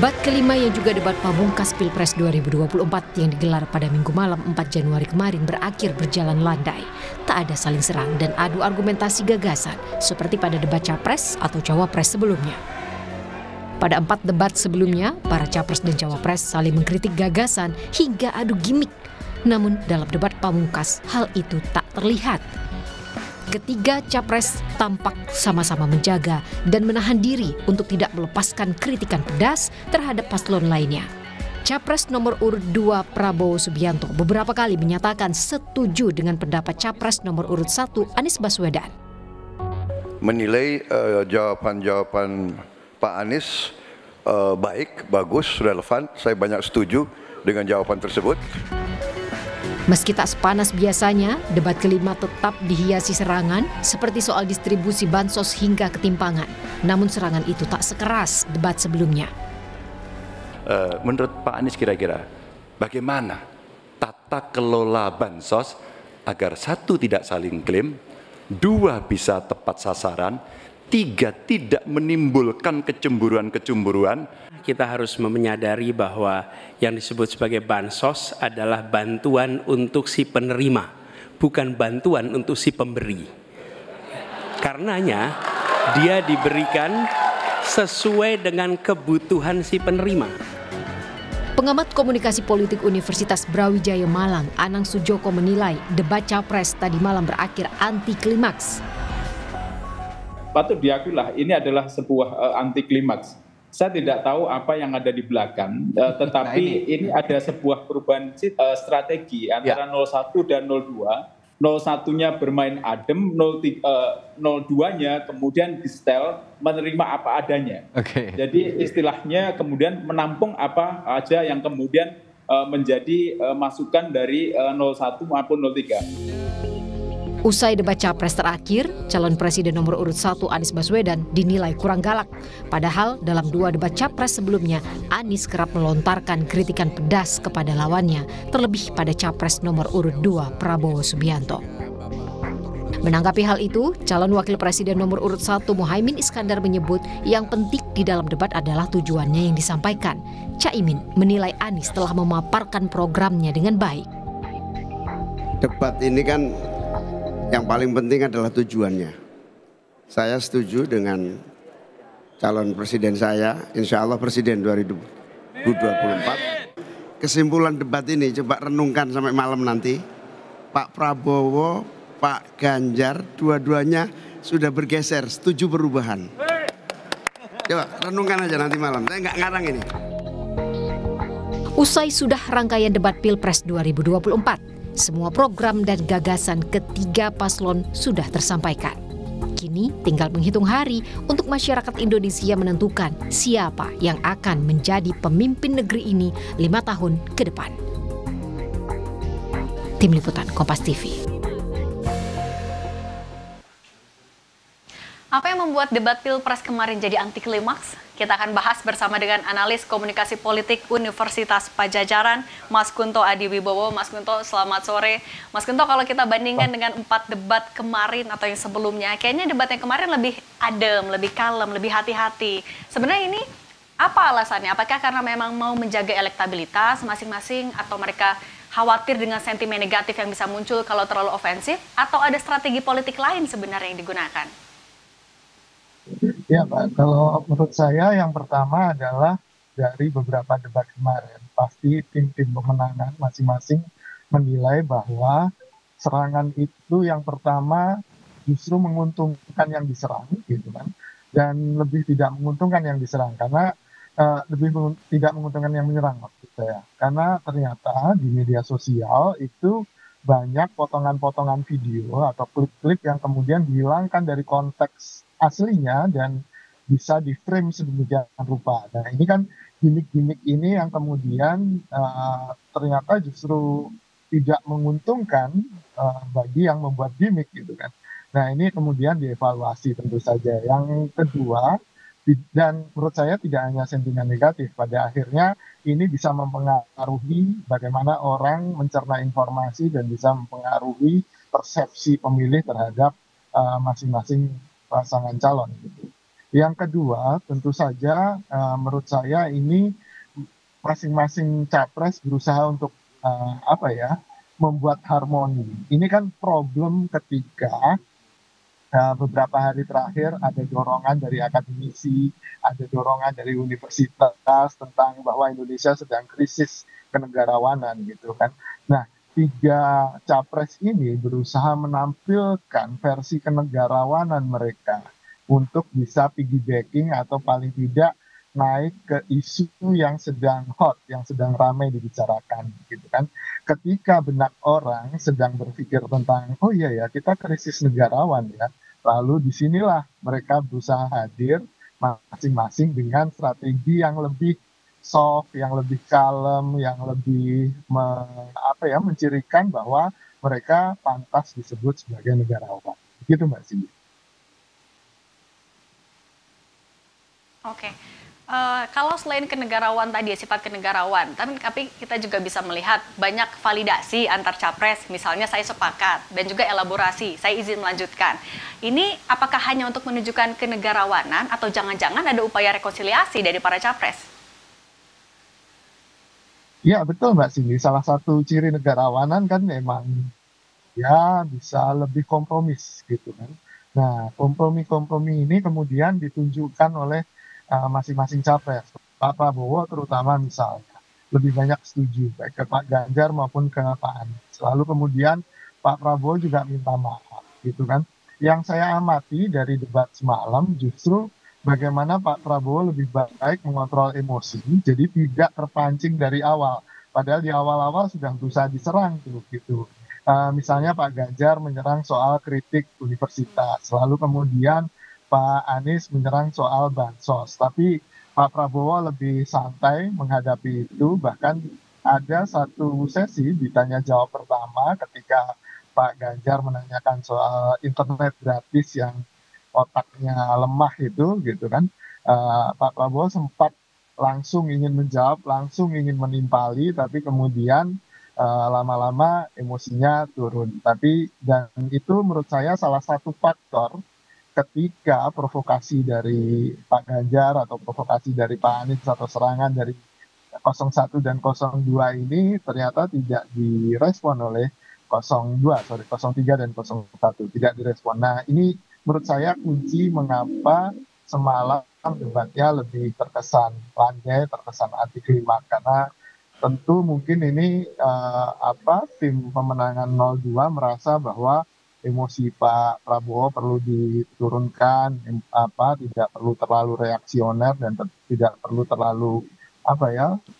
Debat kelima yang juga debat pamungkas Pilpres 2024 yang digelar pada Minggu malam 4 Januari kemarin berakhir berjalan landai. Tak ada saling serang dan adu argumentasi gagasan seperti pada debat Capres atau Cawapres sebelumnya. Pada 4 debat sebelumnya, para Capres dan Cawapres saling mengkritik gagasan hingga adu gimmick. Namun dalam debat pamungkas, hal itu tak terlihat. Ketiga Capres tampak sama-sama menjaga dan menahan diri untuk tidak melepaskan kritikan pedas terhadap paslon lainnya. Capres nomor urut 2 Prabowo Subianto beberapa kali menyatakan setuju dengan pendapat Capres nomor urut 1 Anies Baswedan. Menilai jawaban-jawaban Pak Anies baik, bagus, relevan. Saya banyak setuju dengan jawaban tersebut. Meski tak sepanas biasanya, debat kelima tetap dihiasi serangan seperti soal distribusi bansos hingga ketimpangan. Namun serangan itu tak sekeras debat sebelumnya. Menurut Pak Anies kira-kira bagaimana tata kelola bansos agar 1 tidak saling klaim, 2 bisa tepat sasaran, 3 tidak menimbulkan kecemburuan-kecemburuan. Kita harus menyadari bahwa yang disebut sebagai bansos adalah bantuan untuk si penerima, bukan bantuan untuk si pemberi. Karenanya dia diberikan sesuai dengan kebutuhan si penerima. Pengamat komunikasi politik Universitas Brawijaya Malang, Anang Sujoko menilai debat Capres tadi malam berakhir anti klimaks. Patut diakuilah ini adalah sebuah anti klimaks. Saya tidak tahu apa yang ada di belakang, tetapi ini ada sebuah perubahan strategi antara 01 dan 02. 01-nya bermain adem, 02-nya kemudian di-setel menerima apa adanya. Jadi istilahnya kemudian menampung apa aja yang kemudian menjadi masukan dari 01 maupun 03. Usai debat Capres terakhir, calon presiden nomor urut 1 Anies Baswedan dinilai kurang galak. Padahal dalam 2 debat Capres sebelumnya, Anies kerap melontarkan kritikan pedas kepada lawannya, terlebih pada Capres nomor urut 2 Prabowo Subianto. Menanggapi hal itu, calon wakil presiden nomor urut 1 Muhaimin Iskandar menyebut yang penting di dalam debat adalah tujuannya yang disampaikan. Caimin menilai Anies telah memaparkan programnya dengan baik. Debat ini kan yang paling penting adalah tujuannya. Saya setuju dengan calon presiden saya, insya Allah presiden 2024. Kesimpulan debat ini coba renungkan sampai malam nanti. Pak Prabowo, Pak Ganjar, dua-duanya sudah bergeser, setuju perubahan. Coba renungkan aja nanti malam, saya nggak ngarang ini. Usai sudah rangkaian debat Pilpres 2024, semua program dan gagasan ketiga paslon sudah tersampaikan. Kini tinggal menghitung hari untuk masyarakat Indonesia menentukan siapa yang akan menjadi pemimpin negeri ini 5 tahun ke depan. Tim Liputan Kompas TV. Apa yang membuat debat Pilpres kemarin jadi anti klimaks? Kita akan bahas bersama dengan analis komunikasi politik Universitas Padjadjaran, Mas Kunto Adiwibowo. Mas Kunto, selamat sore. Mas Kunto, kalau kita bandingkan dengan 4 debat kemarin atau yang sebelumnya, kayaknya debat yang kemarin lebih adem, lebih kalem, lebih hati-hati. Sebenarnya ini apa alasannya? Apakah karena memang mau menjaga elektabilitas masing-masing atau mereka khawatir dengan sentimen negatif yang bisa muncul kalau terlalu ofensif? Atau ada strategi politik lain sebenarnya yang digunakan? Ya Pak, kalau menurut saya yang pertama adalah dari beberapa debat kemarin. Pasti tim-tim pemenangan masing-masing menilai bahwa serangan itu yang pertama justru menguntungkan yang diserang gitu kan. Dan lebih tidak menguntungkan yang diserang karena tidak menguntungkan yang menyerang maksud saya. Karena ternyata di media sosial itu banyak potongan-potongan video atau klip-klip yang kemudian dihilangkan dari konteks aslinya dan bisa di frame sedemikian rupa. Nah ini kan gimmick-gimmick ini yang kemudian ternyata justru tidak menguntungkan bagi yang membuat gimmick gitu kan. Nah ini kemudian dievaluasi tentu saja. Yang kedua, dan menurut saya tidak hanya sentimen negatif, pada akhirnya ini bisa mempengaruhi bagaimana orang mencerna informasi dan bisa mempengaruhi persepsi pemilih terhadap masing-masing pasangan calon gitu. Yang kedua, tentu saja menurut saya ini masing-masing capres berusaha untuk apa ya, membuat harmoni. Ini kan problem ketika beberapa hari terakhir ada dorongan dari akademisi, ada dorongan dari universitas tentang bahwa Indonesia sedang krisis kenegarawanan gitu kan. Nah, tiga capres ini berusaha menampilkan versi kenegarawanan mereka untuk bisa piggybacking atau paling tidak naik ke isu yang sedang hot, yang sedang ramai dibicarakan gitu kan. Ketika benak orang sedang berpikir tentang, oh iya ya, kita krisis negarawan ya, lalu disinilah mereka berusaha hadir masing-masing dengan strategi yang lebih soft, yang lebih kalem, yang lebih mencirikan bahwa mereka pantas disebut sebagai negarawan. Begitu Mbak Cindy. Oke. Kalau selain kenegarawan tadi, sifat kenegarawan, tapi kita juga bisa melihat banyak validasi antar capres, misalnya saya sepakat, dan juga elaborasi, saya izin melanjutkan. Ini apakah hanya untuk menunjukkan kenegarawanan, atau jangan-jangan ada upaya rekonsiliasi dari para capres? Ya betul Mbak Cindy, salah satu ciri negarawanan kan memang ya bisa lebih kompromis gitu kan. Nah, kompromi-kompromi ini kemudian ditunjukkan oleh masing-masing capres. Pak Prabowo terutama misalnya lebih banyak setuju baik ke Pak Ganjar maupun ke Pak Anies. Lalu kemudian Pak Prabowo juga minta maaf gitu kan. Yang saya amati dari debat semalam justru bagaimana Pak Prabowo lebih baik mengontrol emosi, jadi tidak terpancing dari awal. Padahal di awal-awal sudah berusaha diserang tuh gitu. Misalnya Pak Ganjar menyerang soal kritik universitas, lalu kemudian Pak Anies menyerang soal bansos, tapi Pak Prabowo lebih santai menghadapi itu, bahkan ada satu sesi ditanya jawab pertama ketika Pak Ganjar menanyakan soal internet gratis yang otaknya lemah itu gitu kan. Pak Prabowo sempat langsung ingin menjawab, langsung ingin menimpali, tapi kemudian lama-lama emosinya turun. Dan itu menurut saya salah satu faktor ketika provokasi dari Pak Ganjar atau provokasi dari Pak Anies atau serangan dari 01 dan 02 ini ternyata tidak direspon oleh 03 dan 01, tidak direspon. Nah, ini menurut saya kunci mengapa semalam debatnya lebih terkesan landai, terkesan anti klimaks, karena tentu mungkin ini tim pemenangan 02 merasa bahwa emosi Pak Prabowo perlu diturunkan, tidak perlu terlalu reaksioner dan tidak perlu terlalu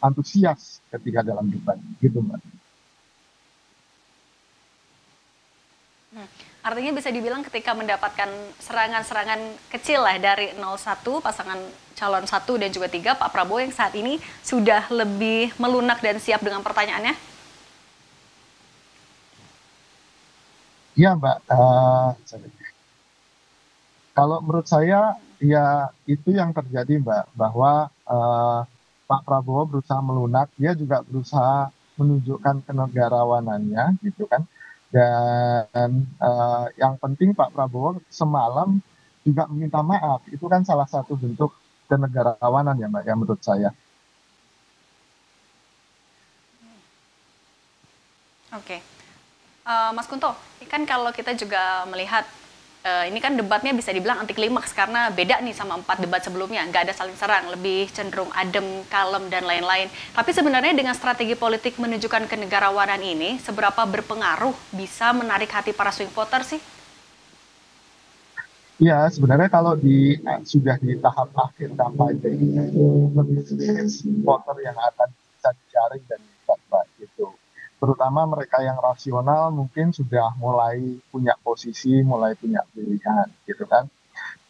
antusias ketika dalam debat, gitu Mbak. Artinya bisa dibilang ketika mendapatkan serangan-serangan kecil lah dari 01, pasangan calon 1 dan juga 3, Pak Prabowo yang saat ini sudah lebih melunak dan siap dengan pertanyaannya? Iya Mbak, kalau menurut saya ya itu yang terjadi Mbak, bahwa Pak Prabowo berusaha melunak, dia juga berusaha menunjukkan kenegarawanannya gitu kan. Dan yang penting Pak Prabowo semalam juga meminta maaf, itu kan salah satu bentuk kenegarawanan ya Mbak ya menurut saya. Oke. Mas Kunto, kan kalau kita juga melihat ini kan debatnya bisa dibilang anti klimaks karena beda nih sama 4 debat sebelumnya, nggak ada saling serang, lebih cenderung adem, kalem, dan lain-lain. Tapi sebenarnya dengan strategi politik menunjukkan kenegarawanan ini, seberapa berpengaruh bisa menarik hati para swing voter sih? Ya, sebenarnya kalau sudah di tahap akhir kampanye itu lebih sedikit voter yang akan bisa dijaring dan ditebak gitu. Terutama mereka yang rasional mungkin sudah mulai punya posisi, mulai punya pilihan gitu kan.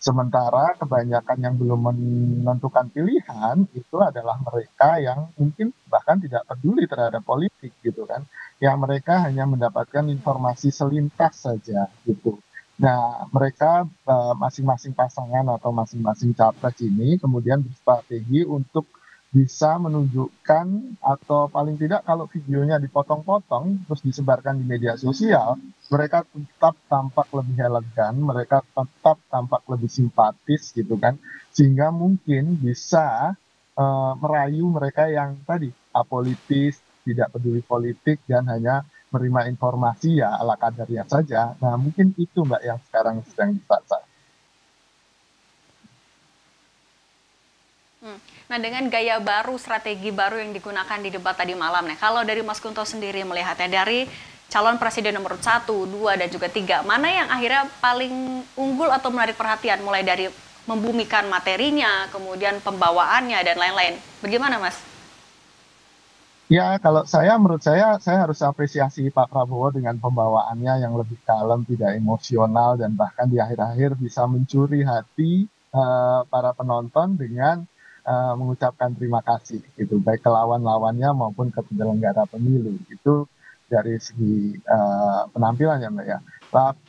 Sementara kebanyakan yang belum menentukan pilihan itu adalah mereka yang mungkin bahkan tidak peduli terhadap politik gitu kan. Yang mereka hanya mendapatkan informasi selintas saja gitu. Nah, mereka masing-masing pasangan atau masing-masing capres ini kemudian berstrategi untuk bisa menunjukkan atau paling tidak kalau videonya dipotong-potong terus disebarkan di media sosial, mereka tetap tampak lebih elegan, mereka tetap tampak lebih simpatis gitu kan, sehingga mungkin bisa merayu mereka yang tadi apolitis, tidak peduli politik dan hanya menerima informasi ya ala kadarnya saja. Nah mungkin itu Mbak yang sekarang sedang disasar. Nah, dengan gaya baru, strategi baru yang digunakan di debat tadi malam, nih, kalau dari Mas Kunto sendiri melihatnya dari calon presiden nomor 1, 2, dan juga 3, mana yang akhirnya paling unggul atau menarik perhatian, mulai dari membumikan materinya, kemudian pembawaannya, dan lain-lain. Bagaimana, Mas? Ya, kalau menurut saya harus apresiasi Pak Prabowo dengan pembawaannya yang lebih kalem, tidak emosional, dan bahkan di akhir-akhir bisa mencuri hati para penonton dengan mengucapkan terima kasih gitu, baik ke lawan-lawannya maupun ke penyelenggara pemilu. Itu dari segi penampilannya, Mbak ya.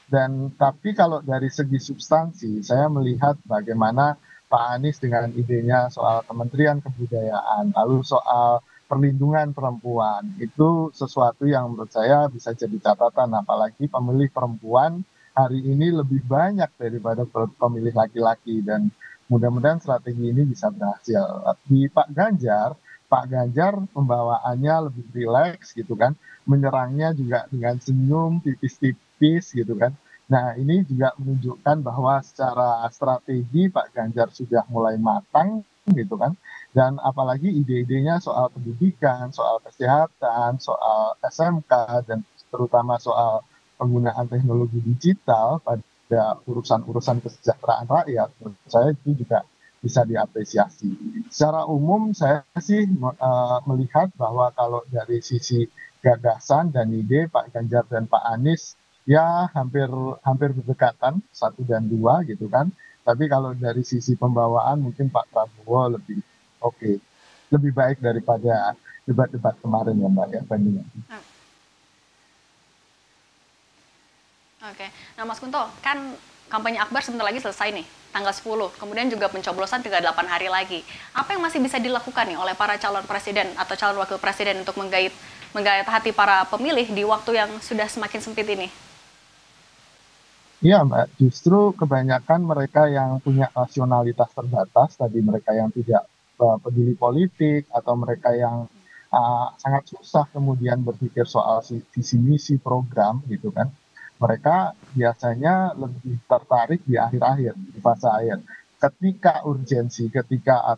Dan tapi kalau dari segi substansi, saya melihat bagaimana Pak Anies dengan idenya soal Kementerian Kebudayaan, lalu soal perlindungan perempuan, itu sesuatu yang menurut saya bisa jadi catatan, apalagi pemilih perempuan hari ini lebih banyak daripada pemilih laki-laki, dan mudah-mudahan strategi ini bisa berhasil. Di Pak Ganjar pembawaannya lebih rileks gitu kan, menyerangnya juga dengan senyum tipis-tipis gitu kan. Nah ini juga menunjukkan bahwa secara strategi Pak Ganjar sudah mulai matang gitu kan, dan apalagi ide-idenya soal pendidikan, soal kesehatan, soal SMK, dan terutama soal penggunaan teknologi digital pada urusan-urusan kesejahteraan rakyat, menurut saya itu juga bisa diapresiasi. Secara umum saya sih melihat bahwa kalau dari sisi gagasan dan ide Pak Ganjar dan Pak Anies ya hampir berdekatan 1 dan 2 gitu kan. Tapi kalau dari sisi pembawaan mungkin Pak Prabowo lebih oke, lebih baik daripada debat-debat kemarin ya Mbak ya bandingnya. Oke, nah Mas Kunto, kan kampanye Akbar sebentar lagi selesai nih, tanggal 10, kemudian juga pencoblosan tinggal 8 hari lagi. Apa yang masih bisa dilakukan nih oleh para calon presiden atau calon wakil presiden untuk menggait hati para pemilih di waktu yang sudah semakin sempit ini? Iya Mbak, justru kebanyakan mereka yang punya rasionalitas terbatas, tadi mereka yang tidak peduli politik, atau mereka yang sangat susah kemudian berpikir soal visi misi program gitu kan, mereka biasanya lebih tertarik di akhir-akhir, di fase akhir. Ketika urgensi, ketika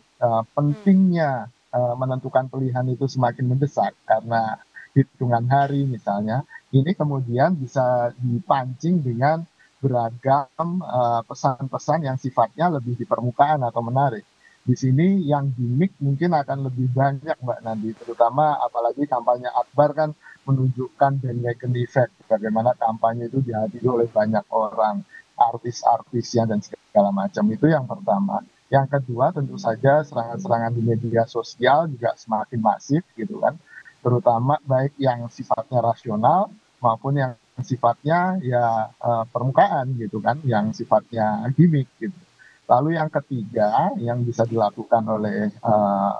pentingnya menentukan pilihan itu semakin mendesak karena hitungan hari misalnya, ini kemudian bisa dipancing dengan beragam pesan-pesan yang sifatnya lebih di permukaan atau menarik. Di sini yang gimmick mungkin akan lebih banyak Mbak nanti, terutama apalagi kampanye Akbar kan menunjukkan bandwagon effect, bagaimana kampanye itu dihadiri oleh banyak orang, artis-artisnya dan segala macam. Itu yang pertama. Yang kedua tentu saja serangan-serangan di media sosial juga semakin masif gitu kan, terutama baik yang sifatnya rasional maupun yang sifatnya ya permukaan gitu kan, yang sifatnya gimmick gitu. Lalu yang ketiga yang bisa dilakukan oleh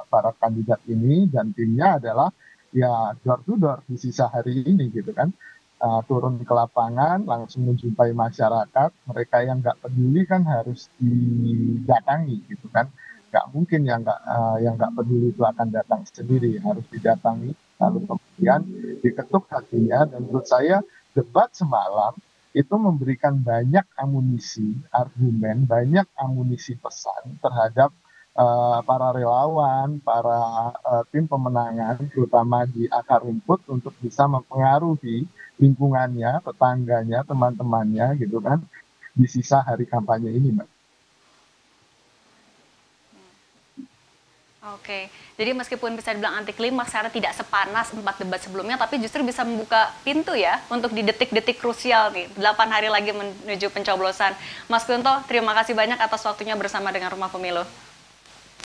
para kandidat ini dan timnya adalah ya door to door di sisa hari ini gitu kan, turun ke lapangan langsung menjumpai masyarakat, mereka yang nggak peduli kan harus didatangi gitu kan, nggak mungkin yang nggak peduli itu akan datang sendiri, harus didatangi lalu kemudian diketuk hatinya. Dan menurut saya debat semalam itu memberikan banyak amunisi argumen, banyak amunisi pesan terhadap para relawan, para tim pemenangan, terutama di akar rumput untuk bisa mempengaruhi lingkungannya, tetangganya, teman-temannya gitu kan, di sisa hari kampanye ini, Mbak. Oke, jadi meskipun bisa dibilang anti klimaks karena tidak sepanas 4 debat sebelumnya, tapi justru bisa membuka pintu ya untuk di detik-detik krusial nih, 8 hari lagi menuju pencoblosan. Mas Kunto, terima kasih banyak atas waktunya bersama dengan Rumah Pemilu.